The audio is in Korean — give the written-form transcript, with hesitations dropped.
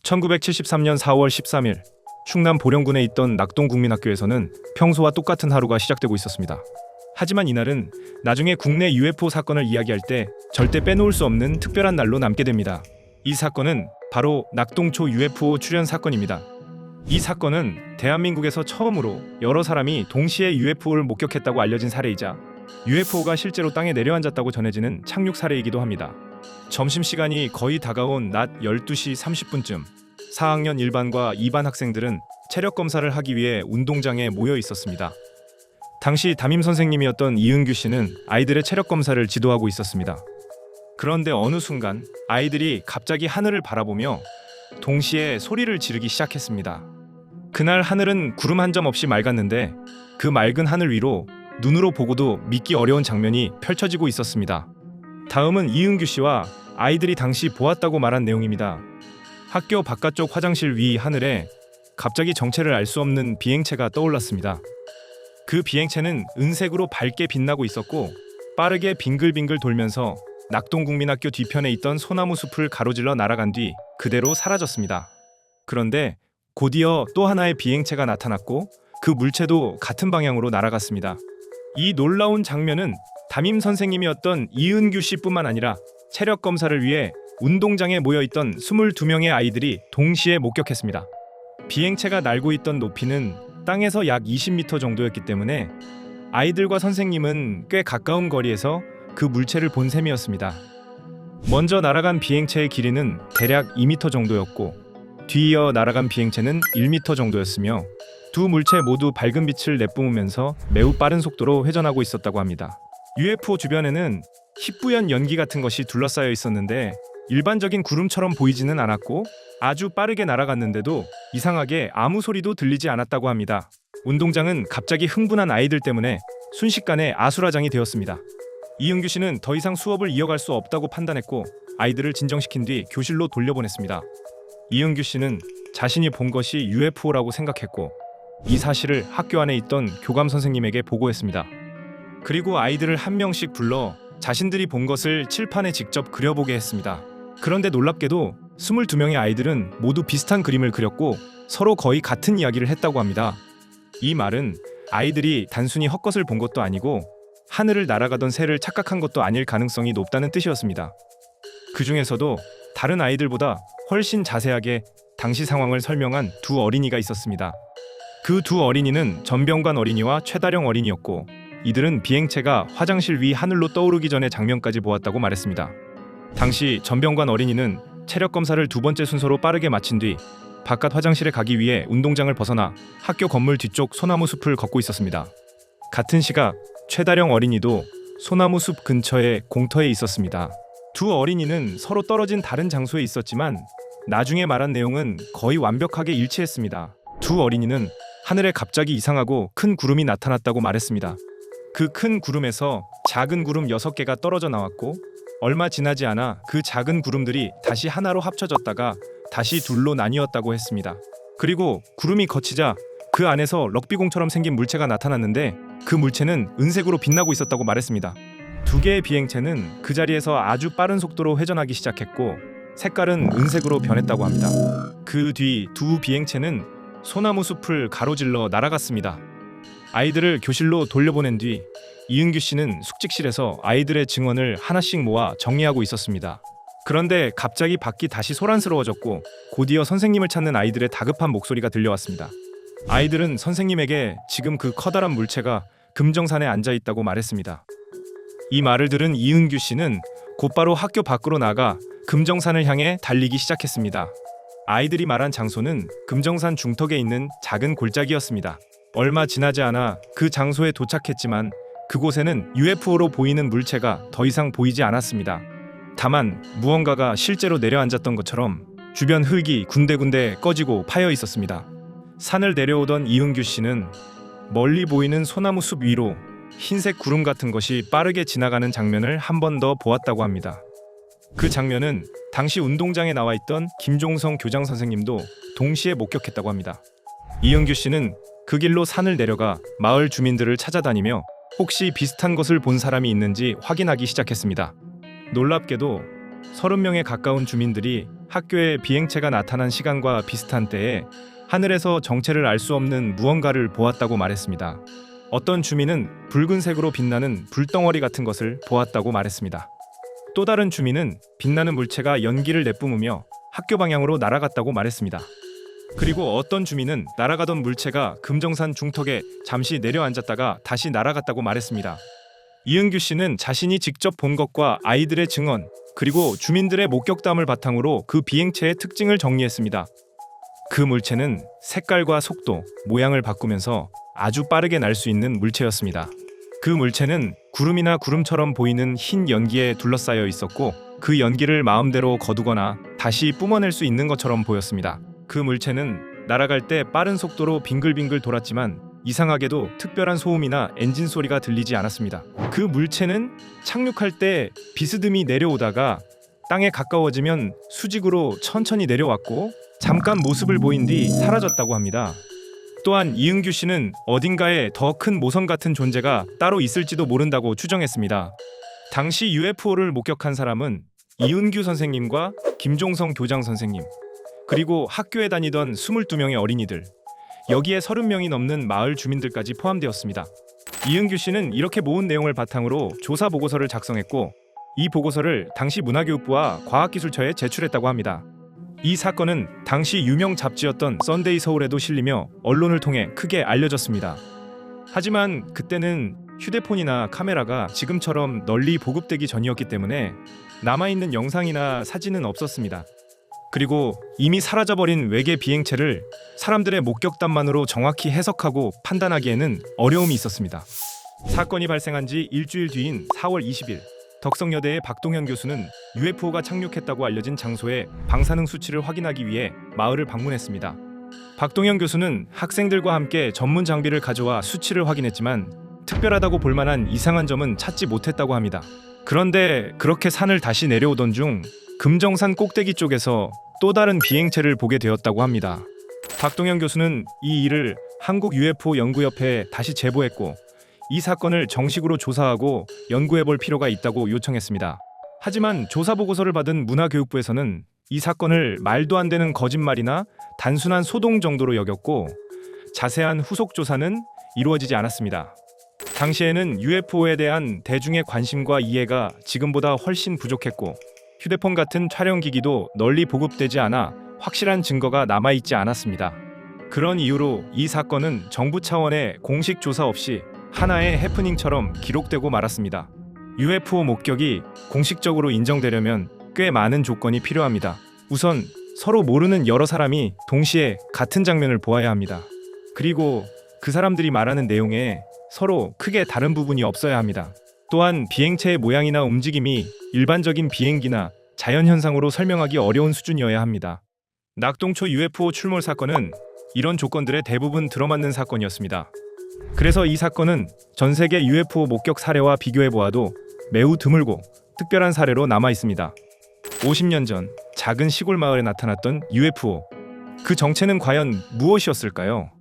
1973년 4월 13일 충남 보령군에 있던 낙동국민학교에서는 평소와 똑같은 하루가 시작되고 있었습니다. 하지만 이날은 나중에 국내 UFO 사건을 이야기할 때 절대 빼놓을 수 없는 특별한 날로 남게 됩니다. 이 사건은 바로 낙동초 UFO 출현 사건입니다. 이 사건은 대한민국에서 처음으로 여러 사람이 동시에 UFO를 목격했다고 알려진 사례이자 UFO가 실제로 땅에 내려앉았다고 전해지는 착륙 사례이기도 합니다. 점심시간이 거의 다가온 낮 12시 30분쯤 4학년 1반과 2반 학생들은 체력 검사를 하기 위해 운동장에 모여 있었습니다. 당시 담임 선생님이었던 이은규 씨는 아이들의 체력 검사를 지도하고 있었습니다. 그런데 어느 순간 아이들이 갑자기 하늘을 바라보며 동시에 소리를 지르기 시작했습니다. 그날 하늘은 구름 한 점 없이 맑았는데 그 맑은 하늘 위로 눈으로 보고도 믿기 어려운 장면이 펼쳐지고 있었습니다. 다음은 이은규 씨와 아이들이 당시 보았다고 말한 내용입니다. 학교 바깥쪽 화장실 위 하늘에 갑자기 정체를 알 수 없는 비행체가 떠올랐습니다. 그 비행체는 은색으로 밝게 빛나고 있었고 빠르게 빙글빙글 돌면서 낙동국민학교 뒤편에 있던 소나무 숲을 가로질러 날아간 뒤 그대로 사라졌습니다. 그런데 곧이어 또 하나의 비행체가 나타났고 그 물체도 같은 방향으로 날아갔습니다. 이 놀라운 장면은 담임 선생님이었던 이은규 씨뿐만 아니라 체력 검사를 위해 운동장에 모여있던 22명의 아이들이 동시에 목격했습니다. 비행체가 날고 있던 높이는 땅에서 약 20m 정도였기 때문에 아이들과 선생님은 꽤 가까운 거리에서 그 물체를 본 셈이었습니다. 먼저 날아간 비행체의 길이는 대략 2m 정도였고 뒤이어 날아간 비행체는 1m 정도였으며 두 물체 모두 밝은 빛을 내뿜으면서 매우 빠른 속도로 회전하고 있었다고 합니다. UFO 주변에는 희뿌연 연기 같은 것이 둘러싸여 있었는데 일반적인 구름처럼 보이지는 않았고 아주 빠르게 날아갔는데도 이상하게 아무 소리도 들리지 않았다고 합니다. 운동장은 갑자기 흥분한 아이들 때문에 순식간에 아수라장이 되었습니다. 이은규 씨는 더 이상 수업을 이어갈 수 없다고 판단했고 아이들을 진정시킨 뒤 교실로 돌려보냈습니다. 이은규 씨는 자신이 본 것이 UFO라고 생각했고 이 사실을 학교 안에 있던 교감 선생님에게 보고했습니다. 그리고 아이들을 한 명씩 불러 자신들이 본 것을 칠판에 직접 그려보게 했습니다. 그런데 놀랍게도 22명의 아이들은 모두 비슷한 그림을 그렸고 서로 거의 같은 이야기를 했다고 합니다. 이 말은 아이들이 단순히 헛것을 본 것도 아니고 하늘을 날아가던 새를 착각한 것도 아닐 가능성이 높다는 뜻이었습니다. 그 중에서도 다른 아이들보다 훨씬 자세하게 당시 상황을 설명한 두 어린이가 있었습니다. 그 두 어린이는 전병관 어린이와 최다령 어린이였고 이들은 비행체가 화장실 위 하늘로 떠오르기 전의 장면까지 보았다고 말했습니다. 당시 전병관 어린이는 체력 검사를 두 번째 순서로 빠르게 마친 뒤 바깥 화장실에 가기 위해 운동장을 벗어나 학교 건물 뒤쪽 소나무 숲을 걷고 있었습니다. 같은 시각 최다령 어린이도 소나무 숲 근처의 공터에 있었습니다. 두 어린이는 서로 떨어진 다른 장소에 있었지만 나중에 말한 내용은 거의 완벽하게 일치했습니다. 두 어린이는 하늘에 갑자기 이상하고 큰 구름이 나타났다고 말했습니다. 그 큰 구름에서 작은 구름 6개가 떨어져 나왔고 얼마 지나지 않아 그 작은 구름들이 다시 하나로 합쳐졌다가 다시 둘로 나뉘었다고 했습니다. 그리고 구름이 걷히자 그 안에서 럭비공처럼 생긴 물체가 나타났는데 그 물체는 은색으로 빛나고 있었다고 말했습니다. 두 개의 비행체는 그 자리에서 아주 빠른 속도로 회전하기 시작했고 색깔은 은색으로 변했다고 합니다. 그 뒤 두 비행체는 소나무 숲을 가로질러 날아갔습니다. 아이들을 교실로 돌려보낸 뒤 이은규 씨는 숙직실에서 아이들의 증언을 하나씩 모아 정리하고 있었습니다. 그런데 갑자기 밖이 다시 소란스러워졌고 곧이어 선생님을 찾는 아이들의 다급한 목소리가 들려왔습니다. 아이들은 선생님에게 지금 그 커다란 물체가 금정산에 앉아 있다고 말했습니다. 이 말을 들은 이은규 씨는 곧바로 학교 밖으로 나가 금정산을 향해 달리기 시작했습니다. 아이들이 말한 장소는 금정산 중턱에 있는 작은 골짜기였습니다. 얼마 지나지 않아 그 장소에 도착했지만 그곳에는 UFO로 보이는 물체가 더 이상 보이지 않았습니다. 다만 무언가가 실제로 내려앉았던 것처럼 주변 흙이 군데군데 꺼지고 파여 있었습니다. 산을 내려오던 이은규 씨는 멀리 보이는 소나무 숲 위로 흰색 구름 같은 것이 빠르게 지나가는 장면을 한 번 더 보았다고 합니다. 그 장면은 당시 운동장에 나와 있던 김종성 교장 선생님도 동시에 목격했다고 합니다. 이은규 씨는 그 길로 산을 내려가 마을 주민들을 찾아다니며 혹시 비슷한 것을 본 사람이 있는지 확인하기 시작했습니다. 놀랍게도 30명에 가까운 주민들이 학교에 비행체가 나타난 시간과 비슷한 때에 하늘에서 정체를 알 수 없는 무언가를 보았다고 말했습니다. 어떤 주민은 붉은색으로 빛나는 불덩어리 같은 것을 보았다고 말했습니다. 또 다른 주민은 빛나는 물체가 연기를 내뿜으며 학교 방향으로 날아갔다고 말했습니다. 그리고 어떤 주민은 날아가던 물체가 금정산 중턱에 잠시 내려앉았다가 다시 날아갔다고 말했습니다. 이은규 씨는 자신이 직접 본 것과 아이들의 증언, 그리고 주민들의 목격담을 바탕으로 그 비행체의 특징을 정리했습니다. 그 물체는 색깔과 속도, 모양을 바꾸면서 아주 빠르게 날 수 있는 물체였습니다. 그 물체는 구름이나 구름처럼 보이는 흰 연기에 둘러싸여 있었고 그 연기를 마음대로 거두거나 다시 뿜어낼 수 있는 것처럼 보였습니다. 그 물체는 날아갈 때 빠른 속도로 빙글빙글 돌았지만 이상하게도 특별한 소음이나 엔진 소리가 들리지 않았습니다. 그 물체는 착륙할 때 비스듬히 내려오다가 땅에 가까워지면 수직으로 천천히 내려왔고 잠깐 모습을 보인 뒤 사라졌다고 합니다. 또한 이은규 씨는 어딘가에 더 큰 모성 같은 존재가 따로 있을지도 모른다고 추정했습니다. 당시 UFO를 목격한 사람은 이은규 선생님과 김종성 교장 선생님, 그리고 학교에 다니던 22명의 어린이들, 여기에 30명이 넘는 마을 주민들까지 포함되었습니다. 이은규 씨는 이렇게 모은 내용을 바탕으로 조사 보고서를 작성했고 이 보고서를 당시 문화교육부와 과학기술처에 제출했다고 합니다. 이 사건은 당시 유명 잡지였던 썬데이 서울에도 실리며 언론을 통해 크게 알려졌습니다. 하지만 그때는 휴대폰이나 카메라가 지금처럼 널리 보급되기 전이었기 때문에 남아있는 영상이나 사진은 없었습니다. 그리고 이미 사라져버린 외계 비행체를 사람들의 목격담만으로 정확히 해석하고 판단하기에는 어려움이 있었습니다. 사건이 발생한 지 일주일 뒤인 4월 20일 덕성여대의 박동현 교수는 UFO가 착륙했다고 알려진 장소의 방사능 수치를 확인하기 위해 마을을 방문했습니다. 박동현 교수는 학생들과 함께 전문 장비를 가져와 수치를 확인했지만 특별하다고 볼 만한 이상한 점은 찾지 못했다고 합니다. 그런데 그렇게 산을 다시 내려오던 중 금정산 꼭대기 쪽에서 또 다른 비행체를 보게 되었다고 합니다. 박동현 교수는 이 일을 한국 UFO 연구협회에 다시 제보했고 이 사건을 정식으로 조사하고 연구해볼 필요가 있다고 요청했습니다. 하지만 조사 보고서를 받은 문화교육부에서는 이 사건을 말도 안 되는 거짓말이나 단순한 소동 정도로 여겼고 자세한 후속 조사는 이루어지지 않았습니다. 당시에는 UFO에 대한 대중의 관심과 이해가 지금보다 훨씬 부족했고 휴대폰 같은 촬영기기도 널리 보급되지 않아 확실한 증거가 남아있지 않았습니다. 그런 이유로 이 사건은 정부 차원의 공식 조사 없이 하나의 해프닝처럼 기록되고 말았습니다. UFO 목격이 공식적으로 인정되려면 꽤 많은 조건이 필요합니다. 우선 서로 모르는 여러 사람이 동시에 같은 장면을 보아야 합니다. 그리고 그 사람들이 말하는 내용에 서로 크게 다른 부분이 없어야 합니다. 또한 비행체의 모양이나 움직임이 일반적인 비행기나 자연현상으로 설명하기 어려운 수준이어야 합니다. 낙동초 UFO 출몰 사건은 이런 조건들에 대부분 들어맞는 사건이었습니다. 그래서 이 사건은 전 세계 UFO 목격 사례와 비교해보아도 매우 드물고 특별한 사례로 남아 있습니다. 50년 전 작은 시골 마을에 나타났던 UFO. 그 정체는 과연 무엇이었을까요?